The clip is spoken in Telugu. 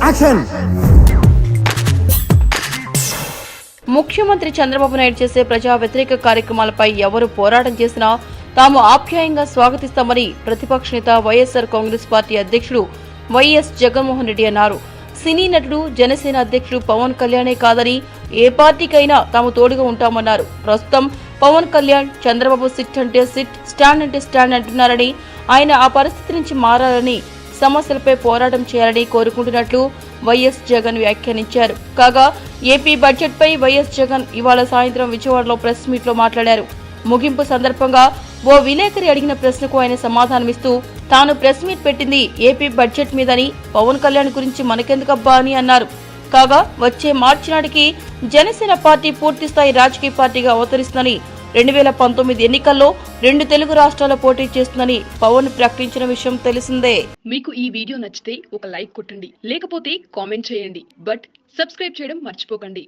యాక్షన్. ముఖ్యమంత్రి చంద్రబాబు నాయుడు చేసే ప్రజా వ్యతిరేక కార్యక్రమాలపై ఎవరు పోరాటం చేసినా తాము ఆప్యాయంగా స్వాగతిస్తామని ప్రతిపక్ష నేత వైఎస్ఆర్ కాంగ్రెస్ పార్టీ అధ్యక్షుడు వైఎస్ జగన్మోహన్ రెడ్డి అన్నారు. సినీ నటుడు జనసేన అధ్యక్షుడు పవన్ కళ్యాణే కాదని ఏ పార్టీకైనా తాము తోడుగా ఉంటామన్నారు. ప్రస్తుతం పవన్ కళ్యాణ్ చంద్రబాబు సిట్ అంటే సిట్, స్టాండ్ అంటే స్టాండ్ అంటున్నారని, ఆయన ఆ పరిస్థితి నుంచి మారాలని, సమస్యలపై పోరాటం చేయాలని కోరుకుంటున్నట్లు వైఎస్ జగన్ వ్యాఖ్యానించారు. కాగా ఏపీ బడ్జెట్ పై వైఎస్ జగన్ ఇవాళ సాయంత్రం విజయవాడలో ప్రెస్ మీట్ లో మాట్లాడారు. ముగింపు సందర్భంగా ఓ విలేకరి అడిగిన ప్రశ్నకు ఆయన సమాధానమిస్తూ తాను ప్రెస్ మీట్ పెట్టింది ఏపీ బడ్జెట్ మీదని, పవన్ కళ్యాణ్ గురించి మనకెందుకబ్బా అని అన్నారు. కాగా వచ్చే మార్చి నాటికి జనసేన పార్టీ పూర్తిస్థాయి రాజకీయ పార్టీగా అవతరిస్తుందని, 2019 ఎన్నికల్లో 2 తెలుగు రాష్ట్రాల పోటీ చేస్తుందని పవన్ ప్రకటించిన విషయం తెలిసిందే. మీకు ఈ వీడియో నచ్చితే ఒక లైక్ కొట్టండి, లేకపోతే కామెంట్ చేయండి. బట్ సబ్స్క్రైబ్ చేయడం మర్చిపోకండి.